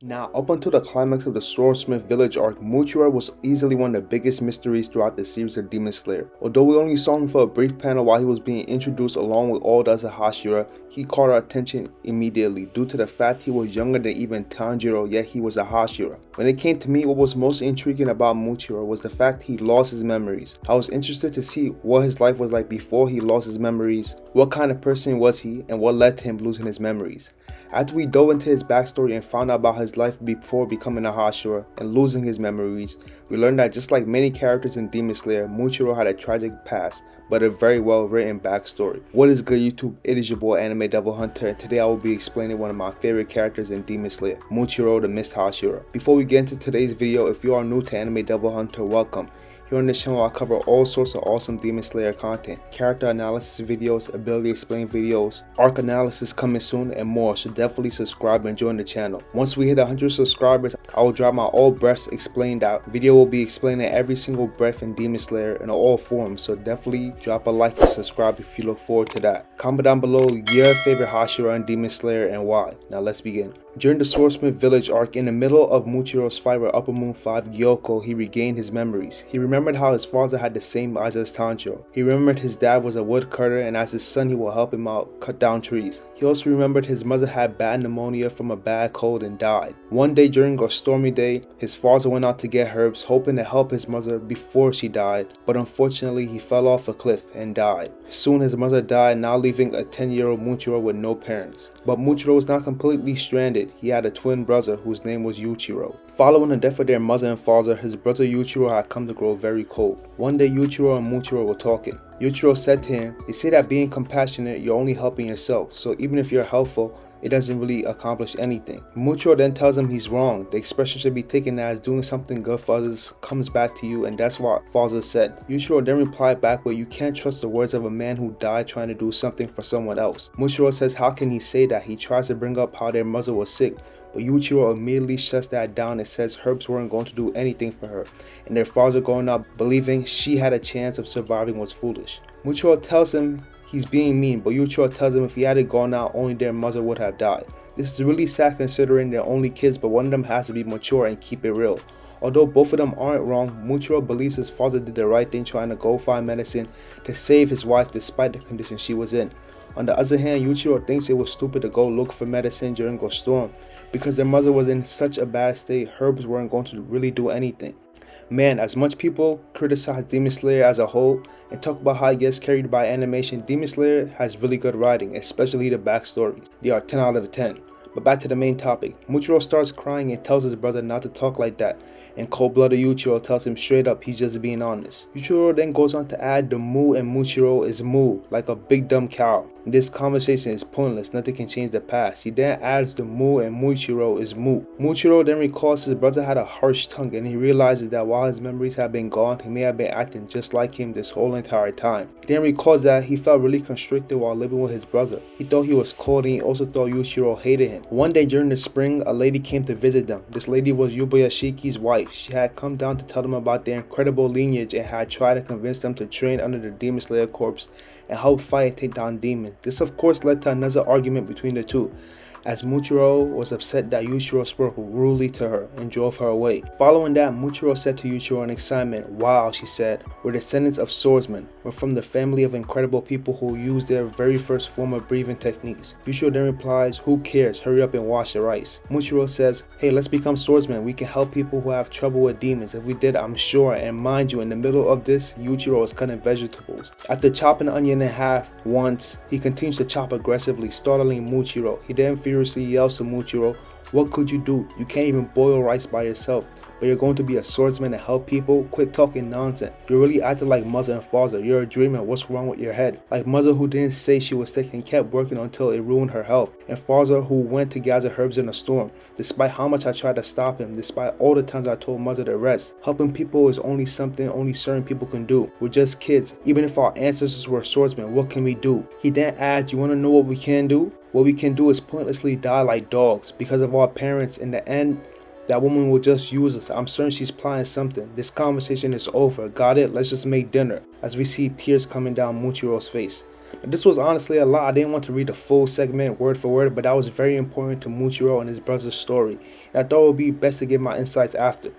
Now, up until the climax of the Swordsmith village arc, Muichiro was easily one of the biggest mysteries throughout the series of Demon Slayer. Although we only saw him for a brief panel while he was being introduced along with all the other Hashira, he caught our attention immediately due to the fact he was younger than even Tanjiro, yet he was a Hashira. When it came to me, what was most intriguing about Muichiro was the fact he lost his memories. I was interested to see what his life was like before he lost his memories, what kind of person was he, and what led to him losing his memories. After we dove into his backstory and found out about his life before becoming a Hashira and losing his memories, we learned that just like many characters in Demon Slayer, Muichiro had a tragic past, but a very well written backstory. What is good YouTube? It is your boy Anime Devil Hunter, and today I will be explaining one of my favorite characters in Demon Slayer, Muichiro the Mist Hashira. Before we get into today's video, if you are new to Anime Devil Hunter, welcome. Here on this channel I cover all sorts of awesome Demon Slayer content, character analysis videos, ability explain videos, arc analysis coming soon, and more, so definitely subscribe and join the channel. Once we hit 100 subscribers, I will drop my all breaths explained out. Video will be explaining every single breath in Demon Slayer in all forms, so definitely drop a like and subscribe if you look forward to that. Comment down below your favorite Hashira in Demon Slayer and why. Now let's begin. During the Swordsmith village arc, in the middle of Muichiro's fight with Upper Moon 5 Gyoko, he regained his memories. He remembered how his father had the same eyes as Tanjiro. He remembered his dad was a woodcutter, and as his son he will help him out cut down trees. He also remembered his mother had bad pneumonia from a bad cold and died. One day during a stormy day, his father went out to get herbs, hoping to help his mother before she died, but unfortunately he fell off a cliff and died. Soon his mother died, now leaving a 10-year-old Muichiro with no parents. But Muichiro was not completely stranded. He had a twin brother whose name was Yuichiro. Following the death of their mother and father, his brother Yuichiro had come to grow very cold. One day Yuichiro and Muichiro were talking. Yuichiro said to him, "They say that being compassionate, you're only helping yourself, so even if you're helpful, it doesn't really accomplish anything." Muichiro then tells him he's wrong. The expression should be taken as doing something good for others comes back to you, and that's what father said. Yuichiro then replied back, "Well, you can't trust the words of a man who died trying to do something for someone else." Muichiro says how can he say that? He tries to bring up how their mother was sick, but Yuichiro immediately shuts that down and says herbs weren't going to do anything for her, and their father growing up believing she had a chance of surviving was foolish. Muichiro tells him he's being mean, but Yuichiro tells him if he hadn't gone out, only their mother would have died. This is really sad considering they're only kids, but one of them has to be mature and keep it real. Although both of them aren't wrong, Muichiro believes his father did the right thing trying to go find medicine to save his wife despite the condition she was in. On the other hand, Yuichiro thinks it was stupid to go look for medicine during a storm because their mother was in such a bad state, herbs weren't going to really do anything. Man, as much people criticize Demon Slayer as a whole and talk about how it gets carried by animation, Demon Slayer has really good writing, especially the backstories. They are 10 out of 10. But back to the main topic. Muichiro starts crying and tells his brother not to talk like that, and cold-blooded Yuichiro tells him straight up he's just being honest. Yuichiro then goes on to add the Mu and Muichiro is Mu, like a big dumb cow. This conversation is pointless, nothing can change the past. He then adds the Mu and Muichiro is Mu. Muichiro then recalls his brother had a harsh tongue, and he realizes that while his memories have been gone, he may have been acting just like him this whole entire time. He then recalls that he felt really constricted while living with his brother. He thought he was cold, and he also thought Yuichiro hated him. One day during the spring, a lady came to visit them. This lady was Yubayashiki's wife. She had come down to tell them about their incredible lineage and had tried to convince them to train under the Demon Slayer Corps and help fight and take down demons. This of course led to another argument between the two, as Muichiro was upset that Yuichiro spoke rudely to her and drove her away. Following that, Muichiro said to Yuichiro in excitement, "Wow," she said, "we're descendants of swordsmen. We're from the family of incredible people who used their very first form of breathing techniques." Yuichiro then replies, "Who cares? Hurry up and wash your rice." Muichiro says, "Hey, let's become swordsmen. We can help people who have trouble with demons. If we did, I'm sure." And mind you, in the middle of this, Yuichiro was cutting vegetables. After chopping the onion in half once, he continues to chop aggressively, startling Muichiro. He then furiously yells to Muichiro, "What could you do? You can't even boil rice by yourself, but you're going to be a swordsman and help people? Quit talking nonsense. You're really acting like mother and father. You're a dreamer. What's wrong with your head?" Like mother who didn't say she was sick and kept working until it ruined her health, and father who went to gather herbs in a storm. Despite how much I tried to stop him, despite all the times I told mother to rest, helping people is only something only certain people can do. We're just kids. Even if our ancestors were swordsmen, what can we do? He then adds, "You want to know what we can do? What we can do is pointlessly die like dogs because of our parents. In the end, that woman will just use us. I'm certain she's plotting something. This conversation is over. Got it? Let's just make dinner." As we see tears coming down Muichiro's face. Now, this was honestly a lot. I didn't want to read the full segment word for word, but that was very important to Muichiro and his brother's story. And I thought it would be best to give my insights after.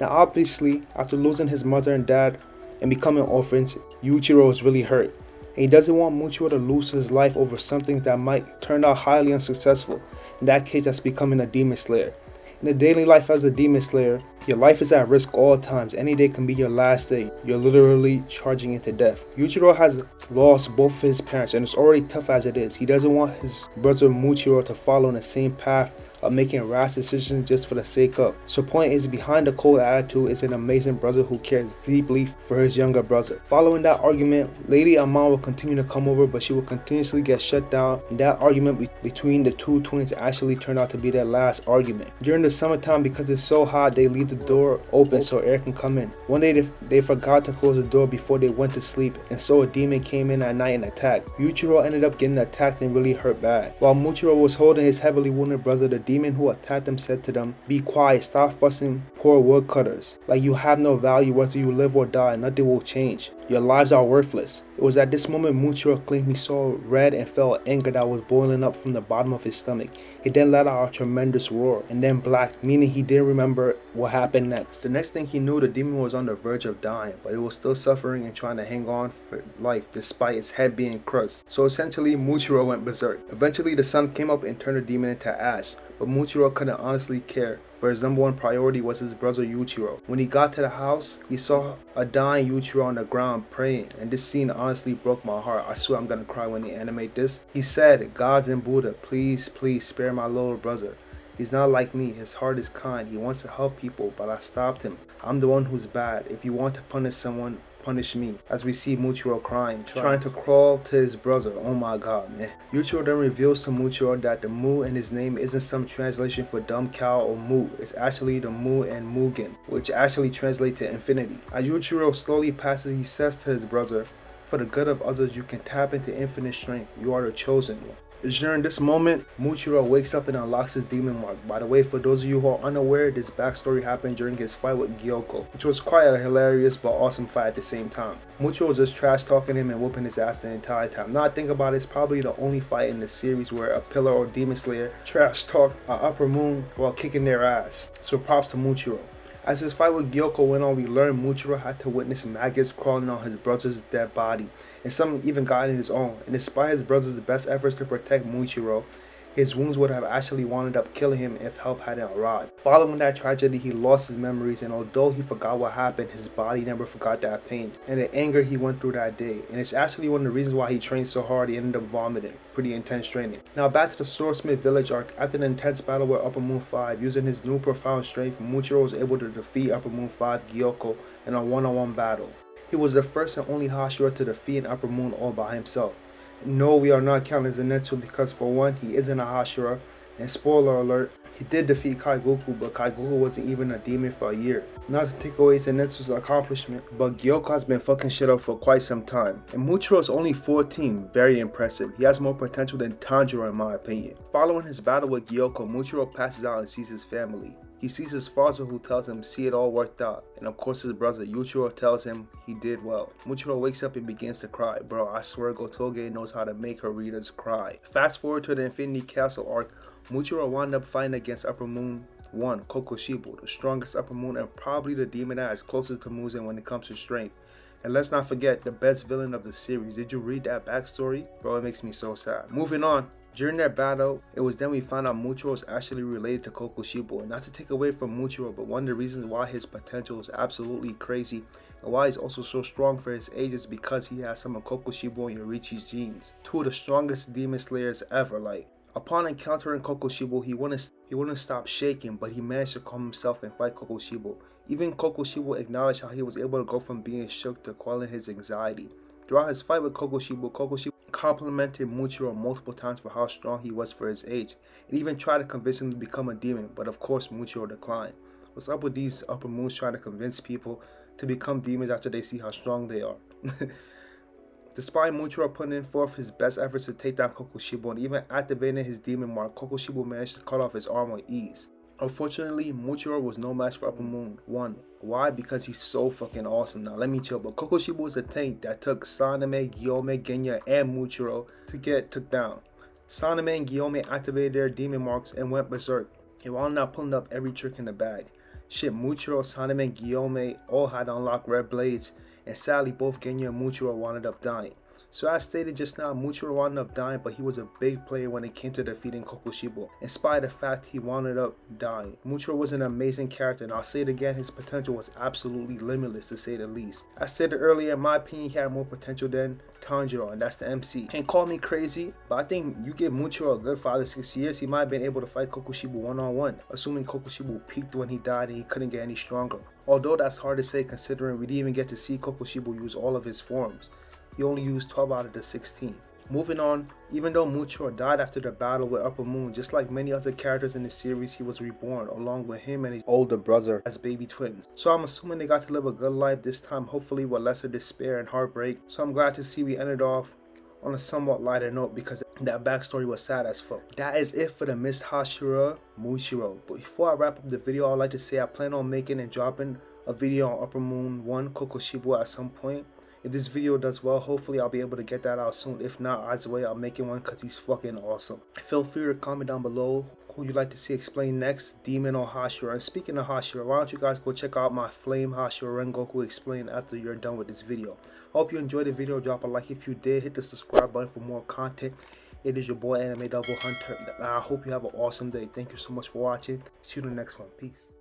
Now obviously, after losing his mother and dad and becoming orphans, Yuichiro is really hurt. And he doesn't want Muichiro to lose his life over something that might turn out highly unsuccessful. In that case, that's becoming a demon slayer. In the daily life as a demon slayer, your life is at risk all times. Any day can be your last day. You're literally charging into death. Yuichiro has lost both of his parents and it's already tough as it is. He doesn't want his brother Muichiro to follow in the same path of making rash decisions just for the sake of. So point is, behind the cold attitude is an amazing brother who cares deeply for his younger brother. Following that argument, Lady Aman will continue to come over, but she will continuously get shut down, and that argument between the two twins actually turned out to be their last argument. During the summertime, because it's so hot, they leave the door open so air can come in. One day they forgot to close the door before they went to sleep, and so a demon came in at night and attacked. Yuichiro ended up getting attacked and really hurt bad. While Muichiro was holding his heavily wounded brother, the demon who attacked him said to them, "Be quiet, stop fussing, poor woodcutters. Like you have no value, whether you live or die, nothing will change. Your lives are worthless." It was at this moment Muichiro claimed he saw red and felt anger that was boiling up from the bottom of his stomach. He then let out a tremendous roar, and then black, meaning he didn't remember what happened next. The next thing he knew, the demon was on the verge of dying, but it was still suffering and trying to hang on for life despite its head being crushed. So essentially, Muichiro went berserk. Eventually, the sun came up and turned the demon into ash, but Muichiro couldn't honestly care, for his number one priority was his brother Yuichiro. When he got to the house, he saw a dying Yuichiro on the ground praying, and this scene honestly broke my heart. I swear I'm gonna cry when they animate this. He said, "Gods and Buddha, please, please spare my little brother. He's not like me, his heart is kind, he wants to help people, but I stopped him. I'm the one who's bad. If you want to punish someone, punish me." As we see Muichiro crying, trying to crawl to his brother. Oh my god, man. Yuichiro then reveals to Muichiro that the Mu in his name isn't some translation for dumb cow or Mu. It's actually the Mu and Mugen, which actually translate to infinity. As Yuichiro slowly passes, he says to his brother, "For the good of others, you can tap into infinite strength. You are the chosen one." It's during this moment, Muichiro wakes up and unlocks his demon mark. By the way, for those of you who are unaware, this backstory happened during his fight with Gyoko, which was quite a hilarious but awesome fight at the same time. Muichiro was just trash talking him and whooping his ass the entire time. Now I think about it, it's probably the only fight in the series where a pillar or demon slayer trash talk a upper moon while kicking their ass. So props to Muichiro. As his fight with Gyoko went on, we learned Muichiro had to witness maggots crawling on his brother's dead body, and some even got in his own. And despite his brother's best efforts to protect Muichiro, his wounds would have actually wound up killing him if help hadn't arrived. Following that tragedy, he lost his memories, and although he forgot what happened, his body never forgot that pain and the anger he went through that day. And it's actually one of the reasons why he trained so hard. He ended up vomiting. Pretty intense training. Now back to the Swordsmith village arc. After the intense battle with Upper Moon 5, using his new profound strength, Muichiro was able to defeat Upper Moon 5 Gyoko in a one-on-one battle. He was the first and only Hashira to defeat Upper Moon all by himself. No, we are not counting Zenitsu because for one, he isn't a Hashira, and spoiler alert, he did defeat Kaigoku, but Kaigoku wasn't even a demon for a year. Not to take away Zenitsu's accomplishment, but Gyoko has been fucking shit up for quite some time. And Muichiro is only 14, very impressive. He has more potential than Tanjiro in my opinion. Following his battle with Gyoko, Muichiro passes out and sees his family. He sees his father who tells him, "See, it all worked out." And of course his brother Yuichiro tells him he did well. Muichiro wakes up and begins to cry. Bro, I swear Gotoge knows how to make her readers cry. Fast forward to the Infinity Castle arc, Muichiro wound up fighting against Upper Moon 1, Kokushibo, the strongest Upper Moon and probably the demon that is closest to Muzen when it comes to strength. And let's not forget the best villain of the series. Did you read that backstory? Bro, it makes me so sad. Moving on. During their battle, it was then we found out Muichiro was actually related to Kokushibo. And not to take away from Muichiro, but one of the reasons why his potential is absolutely crazy and why he's also so strong for his age is because he has some of Kokushibo and Yorichi's genes. Two of the strongest demon slayers ever. Upon encountering Kokushibo, he wouldn't stop shaking, but he managed to calm himself and fight Kokushibo. Even Kokushibo acknowledged how he was able to go from being shook to quelling his anxiety. Throughout his fight with Kokushibo, complimented Muichiro multiple times for how strong he was for his age, and even tried to convince him to become a demon, but of course Muichiro declined. What's up with these upper moons trying to convince people to become demons after they see how strong they are? Despite Muichiro putting forth his best efforts to take down Kokushibo and even activating his demon mark, Kokushibo managed to cut off his arm with ease. Unfortunately, Muichiro was no match for Upper Moon 1. Why? Because he's so fucking awesome. Now let me chill, but Kokushibo was a tank that took Saname, Gyome, Genya, and Muichiro to get took down. Saname and Gyome activated their demon marks and went berserk. They wound up pulling up every trick in the bag. Shit, Muichiro, Saname, and Gyome all had unlocked red blades, and sadly both Genya and Muichiro wound up dying. So as stated just now, Muichiro wound up dying, but he was a big player when it came to defeating Kokushibo, in spite of the fact he wound up dying. Muichiro was an amazing character, and I'll say it again, his potential was absolutely limitless to say the least. As stated earlier, in my opinion, he had more potential than Tanjiro, and that's the MC. And call me crazy, but I think you give Muichiro a good 5 to 6 years, he might have been able to fight Kokushibo one-on-one, assuming Kokushibo peaked when he died and he couldn't get any stronger. Although that's hard to say considering we didn't even get to see Kokushibo use all of his forms. He only used 12 out of the 16. Moving on, even though Muichiro died after the battle with Upper Moon, just like many other characters in the series, he was reborn along with him and his older brother as baby twins. So I'm assuming they got to live a good life this time, hopefully with lesser despair and heartbreak. So I'm glad to see we ended off on a somewhat lighter note because that backstory was sad as fuck. That is it for the Missed Hashira Muichiro. But before I wrap up the video, I'd like to say I plan on making and dropping a video on Upper Moon 1 Kokushibo at some point. If this video does well, hopefully I'll be able to get that out soon. If not, either way, I'll make it one because he's fucking awesome. Feel free to comment down below who you'd like to see explained next, Demon or Hashira. And speaking of Hashira, why don't you guys go check out my Flame Hashira Rengoku explained after you're done with this video. Hope you enjoyed the video. Drop a like if you did. Hit the subscribe button for more content. It is your boy Anime Double Hunter. And I hope you have an awesome day. Thank you so much for watching. See you in the next one. Peace.